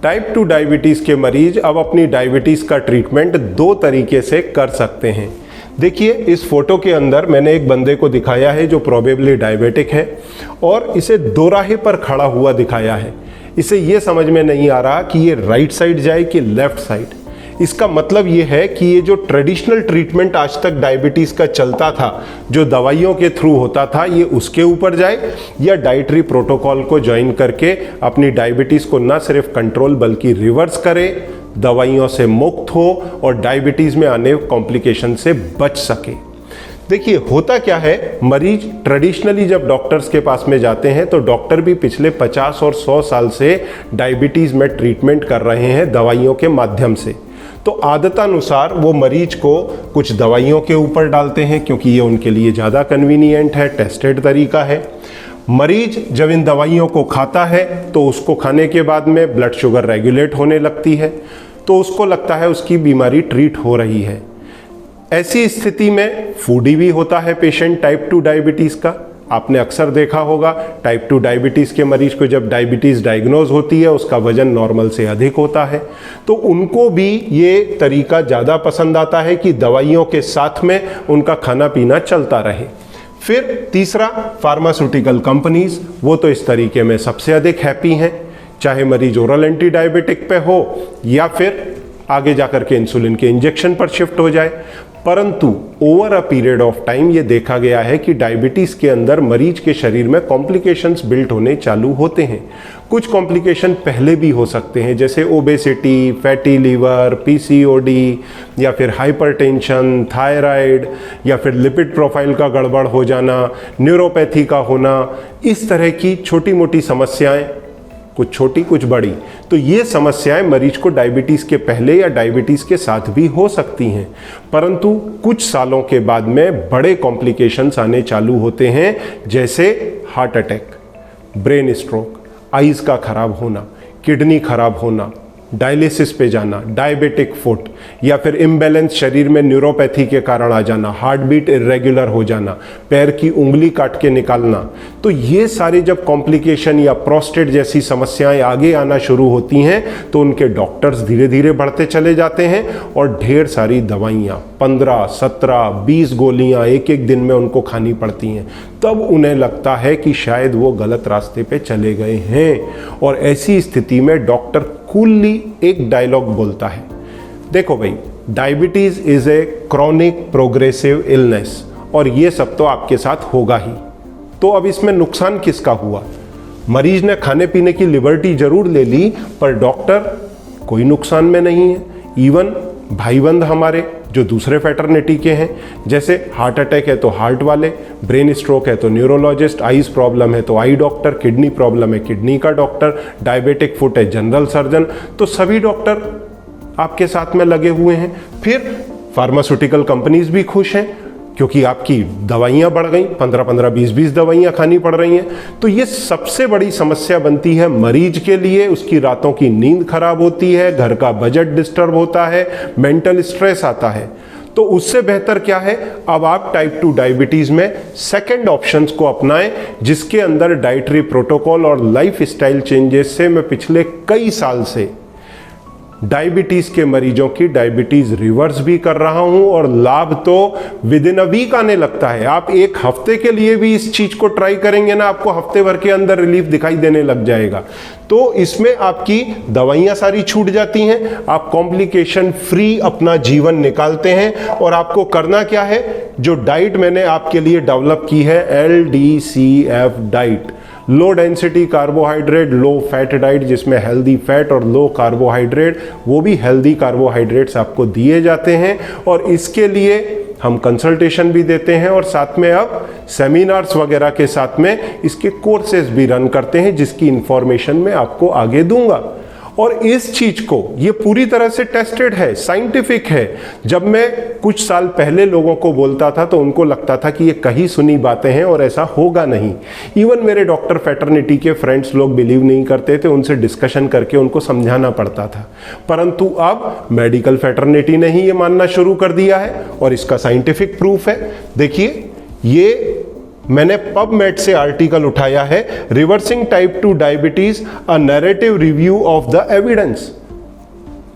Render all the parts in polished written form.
Type 2 diabetes के मरीज अब अपनी डायबिटीज़ का ट्रीटमेंट दो तरीके से कर सकते हैं। देखिए, इस फोटो के अंदर मैंने एक बंदे को दिखाया है जो प्रोबेबली डायबिटिक है और इसे दोराहे पर खड़ा हुआ दिखाया है। इसे ये समझ में नहीं आ रहा कि ये राइट साइड जाए कि लेफ्ट साइड। इसका मतलब ये है कि ये जो ट्रेडिशनल ट्रीटमेंट आज तक डायबिटीज़ का चलता था, जो दवाइयों के थ्रू होता था, ये उसके ऊपर जाए या डाइटरी प्रोटोकॉल को ज्वाइन करके अपनी डायबिटीज़ को ना सिर्फ कंट्रोल बल्कि रिवर्स करे, दवाइयों से मुक्त हो और डायबिटीज़ में आने कॉम्प्लिकेशन से बच सके। देखिए, होता क्या है, मरीज ट्रेडिशनली जब डॉक्टर्स के पास में जाते हैं तो डॉक्टर भी पिछले 50 और 100 साल से डायबिटीज़ में ट्रीटमेंट कर रहे हैं दवाइयों के माध्यम से। तो आदतानुसार वो मरीज को कुछ दवाइयों के ऊपर डालते हैं क्योंकि ये उनके लिए ज़्यादा कन्वीनियंट है, टेस्टेड तरीका है। मरीज जब इन दवाइयों को खाता है तो उसको खाने के बाद में ब्लड शुगर रेगुलेट होने लगती है, तो उसको लगता है उसकी बीमारी ट्रीट हो रही है। ऐसी स्थिति में फूडी भी होता है पेशेंट टाइप 2 डायबिटीज़ का। आपने अक्सर देखा होगा टाइप 2 डायबिटीज़ के मरीज को जब डायबिटीज़ डायग्नोज होती है, उसका वजन नॉर्मल से अधिक होता है, तो उनको भी ये तरीका ज़्यादा पसंद आता है कि दवाइयों के साथ में उनका खाना पीना चलता रहे। फिर तीसरा, फार्मास्यूटिकल कंपनीज, वो तो इस तरीके में सबसे अधिक हैप्पी हैं, चाहे मरीज ओरल एंटी डायबिटिक पे हो या फिर आगे जाकर के इंसुलिन के इंजेक्शन पर शिफ्ट हो जाए। परंतु over a period of time ये देखा गया है कि डायबिटीज़ के अंदर मरीज के शरीर में कॉम्प्लिकेशंस बिल्ट होने चालू होते हैं। कुछ कॉम्प्लिकेशन पहले भी हो सकते हैं, जैसे ओबेसिटी, फैटी लीवर, पीसीओडी या फिर हाइपरटेंशन, थायराइड या फिर लिपिड प्रोफाइल का गड़बड़ हो जाना, न्यूरोपैथी का होना, इस तरह की छोटी मोटी समस्याएं, कुछ छोटी कुछ बड़ी। तो ये समस्याएं मरीज को डायबिटीज़ के पहले या डायबिटीज़ के साथ भी हो सकती हैं, परंतु कुछ सालों के बाद में बड़े कॉम्प्लिकेशंस आने चालू होते हैं, जैसे heart attack, brain stroke, eyes का खराब होना, किडनी खराब होना, डायलिसिस पे जाना, डायबिटिक फुट या फिर इम्बैलेंस शरीर में न्यूरोपैथी के कारण आ जाना, हार्ट बीट इरेगुलर हो जाना, पैर की उंगली काट के निकालना। तो ये सारे जब कॉम्प्लिकेशन या प्रोस्टेट जैसी समस्याएं आगे आना शुरू होती हैं तो उनके डॉक्टर्स धीरे धीरे बढ़ते चले जाते हैं और ढेर सारी दवाइयाँ 15, 17, 20 गोलियाँ एक एक दिन में उनको खानी पड़ती हैं। तब उन्हें लगता है कि शायद वो गलत रास्ते पे चले गए हैं और ऐसी स्थिति में डॉक्टर कूलली एक डायलॉग बोलता है, देखो भाई, diabetes is a chronic progressive illness और ये सब तो आपके साथ होगा ही। तो अब इसमें नुकसान किसका हुआ? मरीज ने खाने पीने की लिबर्टी जरूर ले ली, पर डॉक्टर कोई नुकसान में नहीं है। इवन भाईबंद हमारे जो दूसरे फैटर्निटी के हैं, जैसे हार्ट अटैक है तो हार्ट वाले, ब्रेन स्ट्रोक है तो न्यूरोलॉजिस्ट, आईज प्रॉब्लम है तो आई डॉक्टर, किडनी प्रॉब्लम है किडनी का डॉक्टर, डायबिटिक फुट है जनरल सर्जन, तो सभी डॉक्टर आपके साथ में लगे हुए हैं। फिर फार्मास्यूटिकल कंपनीज भी खुश हैं क्योंकि आपकी दवाइयाँ बढ़ गई, 15-15, 20-20 दवाइयाँ खानी पड़ रही हैं। तो ये सबसे बड़ी समस्या बनती है मरीज के लिए। उसकी रातों की नींद खराब होती है, घर का बजट डिस्टर्ब होता है, मेंटल स्ट्रेस आता है। तो उससे बेहतर क्या है, अब आप टाइप 2 डायबिटीज़ में सेकंड ऑप्शंस को अपनाएं, जिसके अंदर डाइटरी प्रोटोकॉल और लाइफ स्टाइल चेंजेस से मैं पिछले कई साल से डायबिटीज़ के मरीजों की डायबिटीज़ रिवर्स भी कर रहा हूं और लाभ तो विद इन अ वीक आने लगता है। आप एक हफ्ते के लिए भी इस चीज़ को ट्राई करेंगे ना, आपको हफ्ते भर के अंदर रिलीफ दिखाई देने लग जाएगा। तो इसमें आपकी दवाइयाँ सारी छूट जाती हैं, आप कॉम्प्लिकेशन फ्री अपना जीवन निकालते हैं। और आपको करना क्या है, जो डाइट मैंने आपके लिए डेवलप की है, LDCF diet, low density carbohydrate low fat diet, जिसमें हेल्दी फैट और लो कार्बोहाइड्रेट, वो भी हेल्दी कार्बोहाइड्रेट्स आपको दिए जाते हैं। और इसके लिए हम कंसल्टेशन भी देते हैं और साथ में अब सेमिनार्स वगैरह के साथ में इसके कोर्सेज भी रन करते हैं, जिसकी इंफॉर्मेशन मैं आपको आगे दूंगा। और इस चीज को, ये पूरी तरह से टेस्टेड है, साइंटिफिक है। जब मैं कुछ साल पहले लोगों को बोलता था तो उनको लगता था कि ये कहीं सुनी बातें हैं और ऐसा होगा नहीं। इवन मेरे डॉक्टर फैटर्निटी के फ्रेंड्स लोग बिलीव नहीं करते थे, उनसे डिस्कशन करके उनको समझाना पड़ता था। परंतु अब मेडिकल फैटर्निटी ने ही ये मानना शुरू कर दिया है और इसका साइंटिफिक प्रूफ है। देखिए, ये मैंने पबमेड से आर्टिकल उठाया है, reversing type 2 diabetes a narrative review of the evidence.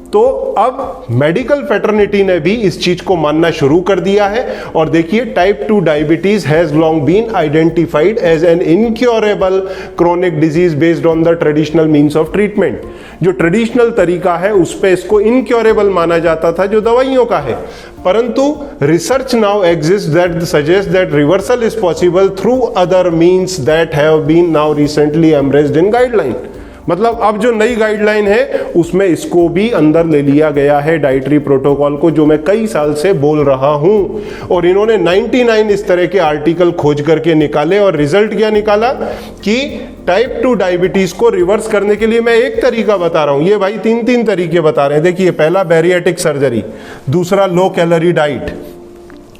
तो अब मेडिकल फ्रेटर्निटी ने भी इस चीज को मानना शुरू कर दिया है। और देखिए, type 2 diabetes has long been identified as an incurable chronic disease based on the traditional means of treatment. जो ट्रेडिशनल तरीका है उस पे इसको इनक्योरेबल माना जाता था, जो दवाइयों का है। परंतु research now exist that suggest that reversal is possible through other means that have been now recently embraced in guideline. मतलब अब जो नई गाइडलाइन है उसमें इसको भी अंदर ले लिया गया है, डाइटरी प्रोटोकॉल को, जो मैं कई साल से बोल रहा हूं। और इन्होंने 99 इस तरह के आर्टिकल खोज करके निकाले, और रिजल्ट क्या निकाला कि टाइप 2 डायबिटीज को रिवर्स करने के लिए मैं एक तरीका बता रहा हूं, ये भाई 3 तरीके बता रहे हैं। देखिए, पहला बैरिएटिक सर्जरी, दूसरा लो कैलोरी डाइट,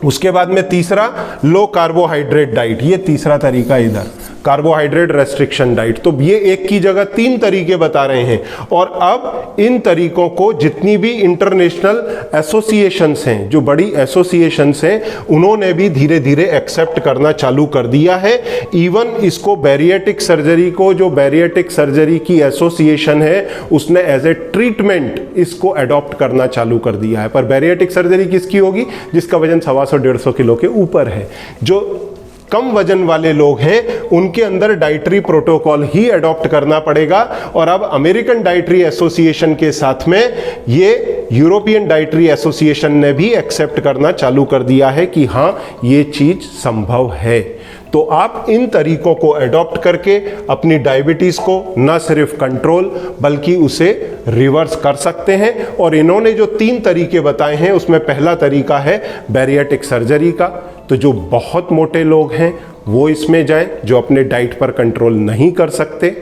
उसके बाद में तीसरा लो कार्बोहाइड्रेट डाइट, ये तीसरा तरीका इधर कार्बोहाइड्रेट रेस्ट्रिक्शन डाइट। तो ये एक की जगह 3 तरीके बता रहे हैं। और अब इन तरीकों को जितनी भी इंटरनेशनल एसोसिएशंस हैं, जो बड़ी एसोसिएशंस हैं, उन्होंने भी धीरे धीरे एक्सेप्ट करना चालू कर दिया है। इवन इसको बैरिएटिक सर्जरी को, जो बैरिएटिक सर्जरी की एसोसिएशन है, उसने एज ए ट्रीटमेंट इसको अडॉप्ट करना चालू कर दिया है। पर बैरिएटिक सर्जरी किसकी होगी? जिसका वजन 125-150 किलो के ऊपर है। जो कम वजन वाले लोग हैं उनके अंदर डाइटरी प्रोटोकॉल ही अडॉप्ट करना पड़ेगा। और अब अमेरिकन डाइटरी एसोसिएशन के साथ में ये यूरोपियन डाइटरी एसोसिएशन ने भी एक्सेप्ट करना चालू कर दिया है कि हां, ये चीज संभव है। तो आप इन तरीकों को अडॉप्ट करके अपनी डायबिटीज को न सिर्फ कंट्रोल बल्कि उसे रिवर्स कर सकते हैं। और इन्होंने जो 3 तरीके बताए हैं उसमें पहला तरीका है बैरिएटिक सर्जरी का। तो जो बहुत मोटे लोग हैं वो इसमें जाएं, जो अपने डाइट पर कंट्रोल नहीं कर सकते।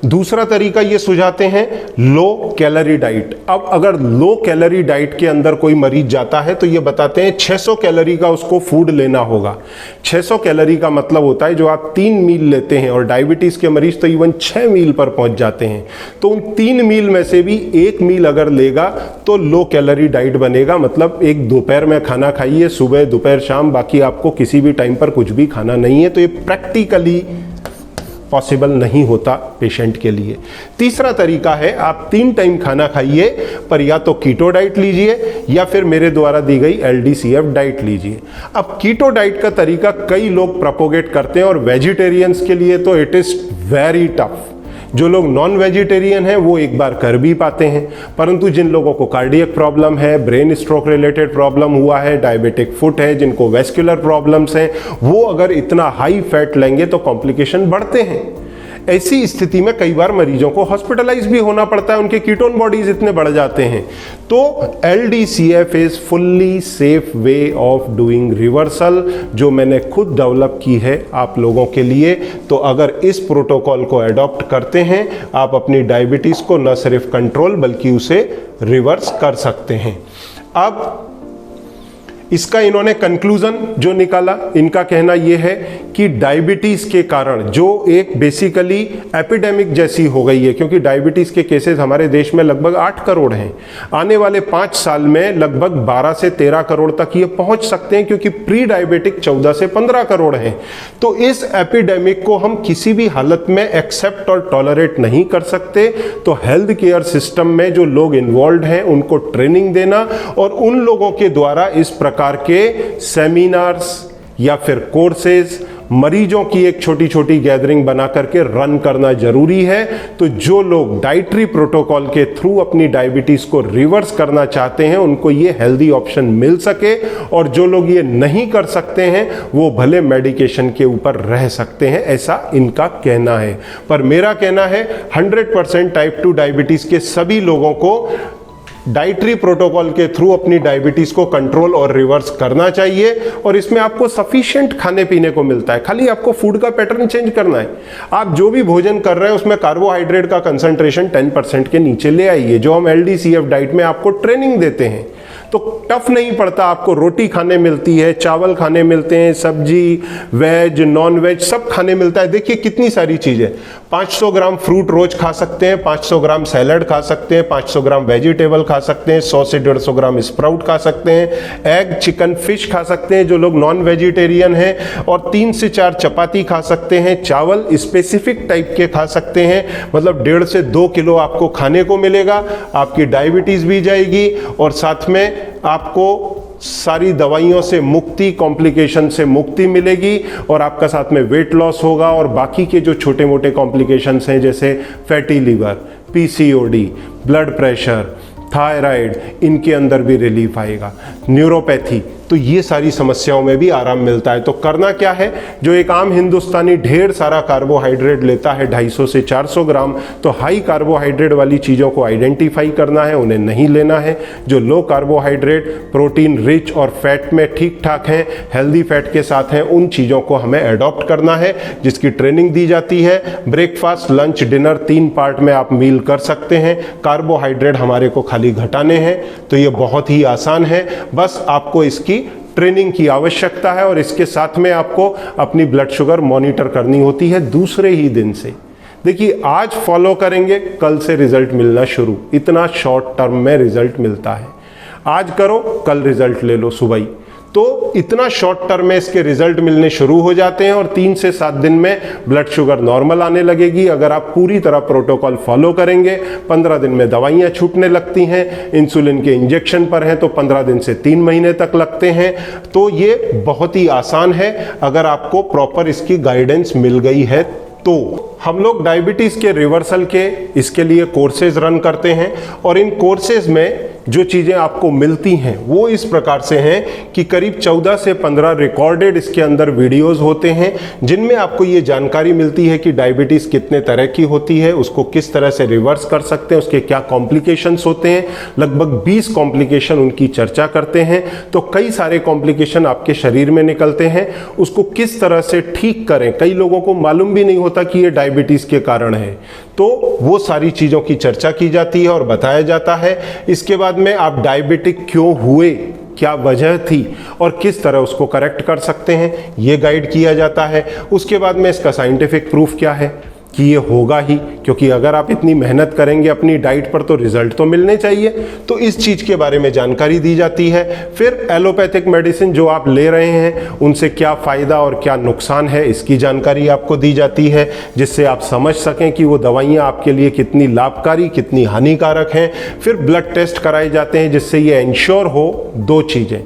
दूसरा तरीका ये सुझाते हैं लो कैलोरी डाइट। अब अगर लो कैलोरी डाइट के अंदर कोई मरीज जाता है तो ये बताते हैं 600 कैलोरी का उसको फूड लेना होगा। 600 कैलोरी का मतलब होता है जो आप 3 मील लेते हैं, और डायबिटीज के मरीज तो इवन 6 मील पर पहुंच जाते हैं। तो उन 3 मील में से भी 1 मील अगर लेगा तो लो कैलोरी डाइट बनेगा। मतलब एक दोपहर में खाना खाइए, सुबह दोपहर शाम, बाकी आपको किसी भी टाइम पर कुछ भी खाना नहीं है। तो ये प्रैक्टिकली पॉसिबल नहीं होता पेशेंट के लिए। तीसरा तरीका है आप 3 टाइम खाना खाइए, पर या तो कीटो डाइट लीजिए या फिर मेरे द्वारा दी गई LDCF डाइट लीजिए। अब कीटो डाइट का तरीका कई लोग प्रोपोगेट करते हैं, और वेजिटेरियंस के लिए तो इट इज वेरी टफ। जो लोग नॉन वेजिटेरियन हैं वो एक बार कर भी पाते हैं, परंतु जिन लोगों को कार्डियक प्रॉब्लम है, ब्रेन स्ट्रोक रिलेटेड प्रॉब्लम हुआ है, डायबिटिक फुट है, जिनको वेस्कुलर प्रॉब्लम्स हैं, वो अगर इतना हाई फैट लेंगे तो कॉम्प्लिकेशन बढ़ते हैं। ऐसी स्थिति में कई बार मरीजों को हॉस्पिटलाइज भी होना पड़ता है, उनके कीटोन बॉडीज इतने बढ़ जाते हैं। तो LDCF is fully safe way of doing reversal, जो मैंने खुद डेवलप की है आप लोगों के लिए। तो अगर इस प्रोटोकॉल को अडॉप्ट करते हैं, आप अपनी डायबिटीज को न सिर्फ कंट्रोल बल्कि उसे रिवर्स कर सकते हैं। अब इसका इन्होंने कंक्लूजन जो निकाला, इनका कहना यह है कि डायबिटीज के कारण जो एक बेसिकली एपिडेमिक जैसी हो गई है, क्योंकि डायबिटीज के केसेस हमारे देश में लगभग 8 करोड़ हैं, आने वाले 5 साल में लगभग 12 से 13 करोड़ तक ये पहुंच सकते हैं, क्योंकि प्री डायबिटिक 14 से 15 करोड़ हैं। तो इस एपिडेमिक को हम किसी भी हालत में एक्सेप्ट और टॉलरेट नहीं कर सकते। तो हेल्थ केयर सिस्टम में जो लोग इन्वॉल्व हैं उनको ट्रेनिंग देना, और उन लोगों के द्वारा इस प्रकार के सेमिनार्स या फिर कोर्सेज, मरीजों की एक छोटी छोटी गैदरिंग बना करके रन करना जरूरी है। तो जो लोग डाइटरी प्रोटोकॉल के थ्रू अपनी डायबिटीज को रिवर्स करना चाहते हैं उनको ये हेल्दी ऑप्शन मिल सके, और जो लोग ये नहीं कर सकते हैं वो भले मेडिकेशन के ऊपर रह सकते हैं, ऐसा इनका कहना है। पर मेरा कहना है 100% टाइप 2 डायबिटीज के सभी लोगों को डाइटरी प्रोटोकॉल के थ्रू अपनी डायबिटीज को कंट्रोल और रिवर्स करना चाहिए। और इसमें आपको सफिशिएंट खाने पीने को मिलता है, खाली आपको फूड का पैटर्न चेंज करना है। आप जो भी भोजन कर रहे हैं उसमें कार्बोहाइड्रेट का कंसंट्रेशन 10% के नीचे ले आइए, जो हम LDCF डाइट में आपको ट्रेनिंग देते हैं। तो टफ नहीं पड़ता, आपको रोटी खाने मिलती है, चावल खाने मिलते हैं, सब्जी, वेज, नॉन वेज सब खाने मिलता है। देखिए कितनी सारी चीजें, 500 ग्राम फ्रूट रोज खा सकते हैं, 500 ग्राम सैलड खा सकते हैं, 500 ग्राम वेजिटेबल खा सकते हैं, 100 से 150 ग्राम स्प्राउट खा सकते हैं, एग, चिकन, फिश खा सकते हैं जो लोग नॉन वेजिटेरियन हैं, और 3 से 4 चपाती खा सकते हैं। चावल स्पेसिफिक टाइप के खा सकते हैं, मतलब 1.5 से 2 किलो आपको खाने को मिलेगा, आपकी डायबिटीज भी जाएगी और साथ में आपको सारी दवाइयों से मुक्ति, कॉम्प्लिकेशन से मुक्ति मिलेगी, और आपका साथ में वेट लॉस होगा, और बाकी के जो छोटे मोटे कॉम्प्लिकेशंस हैं जैसे fatty liver, PCOD, blood pressure, thyroid, इनके अंदर भी रिलीफ आएगा। न्यूरोपैथी, तो ये सारी समस्याओं में भी आराम मिलता है। तो करना क्या है, जो एक आम हिंदुस्तानी ढेर सारा कार्बोहाइड्रेट लेता है 250 से 400 ग्राम, तो हाई कार्बोहाइड्रेट वाली चीज़ों को आइडेंटिफाई करना है, उन्हें नहीं लेना है। जो लो कार्बोहाइड्रेट, प्रोटीन रिच और फैट में ठीक ठाक हैं, हेल्दी फैट के साथ हैं, उन चीज़ों को हमें अडॉप्ट करना है, जिसकी ट्रेनिंग दी जाती है। ब्रेकफास्ट, लंच, डिनर 3 पार्ट में आप मील कर सकते हैं। कार्बोहाइड्रेट हमारे को खाली घटाने हैं, तो ये बहुत ही आसान है, बस आपको इसकी ट्रेनिंग की आवश्यकता है, और इसके साथ में आपको अपनी ब्लड शुगर मॉनिटर करनी होती है दूसरे ही दिन से। देखिए, आज फॉलो करेंगे, कल से रिजल्ट मिलना शुरू, इतना शॉर्ट टर्म में रिजल्ट मिलता है। आज करो, कल रिजल्ट ले लो सुबह ही, तो इतना शॉर्ट टर्म में इसके रिजल्ट मिलने शुरू हो जाते हैं, और 3 से 7 दिन में ब्लड शुगर नॉर्मल आने लगेगी। अगर आप पूरी तरह प्रोटोकॉल फॉलो करेंगे, 15 दिन में दवाइयाँ छूटने लगती हैं। इंसुलिन के इंजेक्शन पर हैं तो 15 दिन से 3 महीने तक लगते हैं। तो ये बहुत ही आसान है अगर आपको प्रॉपर इसकी गाइडेंस मिल गई है। तो हम लोग डायबिटीज़ के रिवर्सल के इसके लिए कोर्सेज रन करते हैं, और इन कोर्सेज में जो चीज़ें आपको मिलती हैं वो इस प्रकार से हैं कि करीब 14 से 15 रिकॉर्डेड इसके अंदर वीडियोस होते हैं, जिनमें आपको ये जानकारी मिलती है कि डायबिटीज़ कितने तरह की होती है, उसको किस तरह से रिवर्स कर सकते हैं, उसके क्या कॉम्प्लिकेशंस होते हैं। लगभग 20 कॉम्प्लिकेशन उनकी चर्चा करते हैं। तो कई सारे कॉम्प्लिकेशन आपके शरीर में निकलते हैं, उसको किस तरह से ठीक करें, कई लोगों को मालूम भी नहीं होता कि ये डायबिटीज़ के कारण है। तो वो सारी चीज़ों की चर्चा की जाती है और बताया जाता है। इसके बाद में आप डायबिटिक क्यों हुए, क्या वजह थी और किस तरह उसको करेक्ट कर सकते हैं, ये गाइड किया जाता है। उसके बाद में इसका साइंटिफिक प्रूफ क्या है कि ये होगा ही, क्योंकि अगर आप इतनी मेहनत करेंगे अपनी डाइट पर तो रिजल्ट तो मिलने चाहिए। तो इस चीज़ के बारे में जानकारी दी जाती है। फिर एलोपैथिक मेडिसिन जो आप ले रहे हैं उनसे क्या फ़ायदा और क्या नुकसान है, इसकी जानकारी आपको दी जाती है, जिससे आप समझ सकें कि वो दवाइयाँ आपके लिए कितनी लाभकारी, कितनी हानिकारक हैं। फिर ब्लड टेस्ट कराए जाते हैं, जिससे ये इंश्योर हो 2 चीज़ें,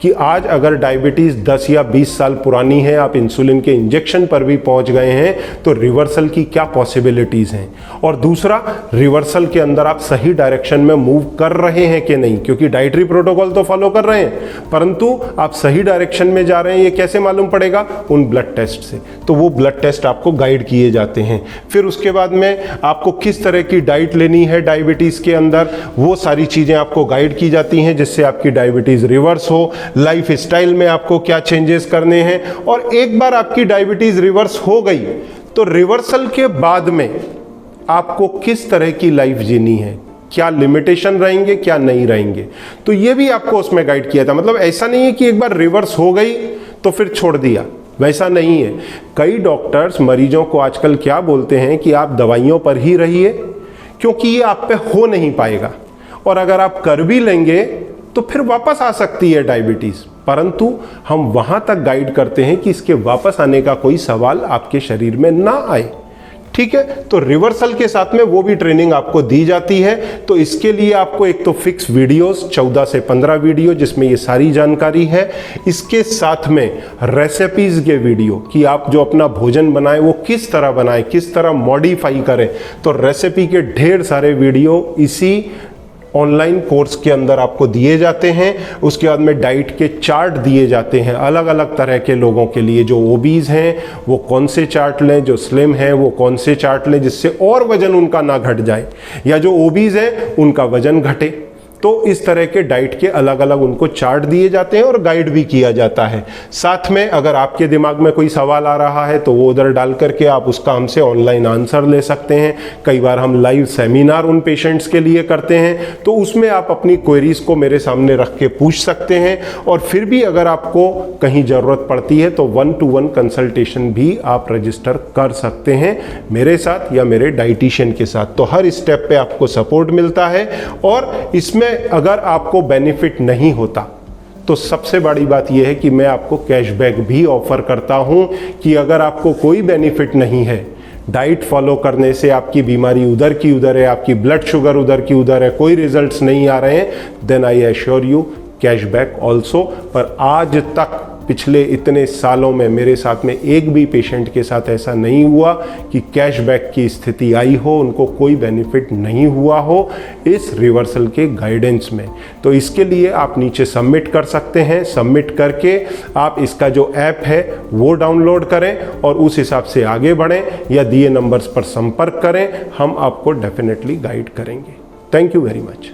कि आज अगर डायबिटीज़ 10 या 20 साल पुरानी है, आप इंसुलिन के इंजेक्शन पर भी पहुँच गए हैं, तो रिवर्सल की क्या पॉसिबिलिटीज़ हैं, और दूसरा रिवर्सल के अंदर आप सही डायरेक्शन में मूव कर रहे हैं कि नहीं, क्योंकि डाइटरी प्रोटोकॉल तो फॉलो कर रहे हैं, परंतु आप सही डायरेक्शन में जा रहे हैं ये कैसे मालूम पड़ेगा, उन ब्लड टेस्ट से। तो वो ब्लड टेस्ट आपको गाइड किए जाते हैं। फिर उसके बाद में आपको किस तरह की डाइट लेनी है डायबिटीज़ के अंदर, वो सारी चीज़ें आपको गाइड की जाती हैं, जिससे आपकी डायबिटीज़ रिवर्स हो। लाइफ स्टाइल में आपको क्या चेंजेस करने हैं, और एक बार आपकी डायबिटीज़ रिवर्स हो गई तो रिवर्सल के बाद में आपको किस तरह की लाइफ जीनी है, क्या लिमिटेशन रहेंगे, क्या नहीं रहेंगे, तो ये भी आपको उसमें गाइड किया था। मतलब ऐसा नहीं है कि एक बार रिवर्स हो गई तो फिर छोड़ दिया, वैसा नहीं है। कई डॉक्टर्स मरीजों को आजकल क्या बोलते हैं कि आप दवाइयों पर ही रहिए, क्योंकि ये आप पे हो नहीं पाएगा, और अगर आप कर भी लेंगे तो फिर वापस आ सकती है डायबिटीज़। परंतु हम वहाँ तक गाइड करते हैं कि इसके वापस आने का कोई सवाल आपके शरीर में ना आए। ठीक है, तो रिवर्सल के साथ में वो भी ट्रेनिंग आपको दी जाती है। तो इसके लिए आपको एक तो फिक्स वीडियोस 14 से 15 वीडियो जिसमें ये सारी जानकारी है, इसके साथ में रेसिपीज के वीडियो कि आप जो अपना भोजन बनाएं वो किस तरह बनाएं, किस तरह मॉडिफाई करें। तो रेसिपी के ढेर सारे वीडियो इसी ऑनलाइन कोर्स के अंदर आपको दिए जाते हैं। उसके बाद में डाइट के चार्ट दिए जाते हैं अलग अलग तरह के लोगों के लिए। जो ओबीज हैं वो कौन से चार्ट लें, जो स्लिम हैं वो कौन से चार्ट लें जिससे और वजन उनका ना घट जाए, या जो ओबीज हैं उनका वजन घटे। तो इस तरह के डाइट के अलग अलग उनको चार्ट दिए जाते हैं और गाइड भी किया जाता है। साथ में अगर आपके दिमाग में कोई सवाल आ रहा है तो वो उधर डाल करके आप उसका हमसे ऑनलाइन आंसर ले सकते हैं। कई बार हम लाइव सेमिनार उन पेशेंट्स के लिए करते हैं, तो उसमें आप अपनी क्वेरीज को मेरे सामने रख के पूछ सकते हैं। और फिर भी अगर आपको कहीं ज़रूरत पड़ती है तो 1-to-1 कंसल्टेशन भी आप रजिस्टर कर सकते हैं मेरे साथ या मेरे डाइटिशियन के साथ। तो हर स्टेप पे आपको सपोर्ट मिलता है। और इसमें अगर आपको बेनिफिट नहीं होता तो सबसे बड़ी बात यह है कि मैं आपको कैशबैक भी ऑफर करता हूं कि अगर आपको कोई बेनिफिट नहीं है, डाइट फॉलो करने से आपकी बीमारी उधर की उधर है, आपकी ब्लड शुगर उधर की उधर है, कोई रिजल्ट्स नहीं आ रहे हैं, then I assure you cashback also. पर आज तक पिछले इतने सालों में मेरे साथ में एक भी पेशेंट के साथ ऐसा नहीं हुआ कि कैशबैक की स्थिति आई हो, उनको कोई बेनिफिट नहीं हुआ हो इस रिवर्सल के गाइडेंस में। तो इसके लिए आप नीचे सबमिट कर सकते हैं। सबमिट करके आप इसका जो ऐप है वो डाउनलोड करें और उस हिसाब से आगे बढ़ें या दिए नंबर्स पर संपर्क करें, हम आपको डेफिनेटली गाइड करेंगे। Thank you very much.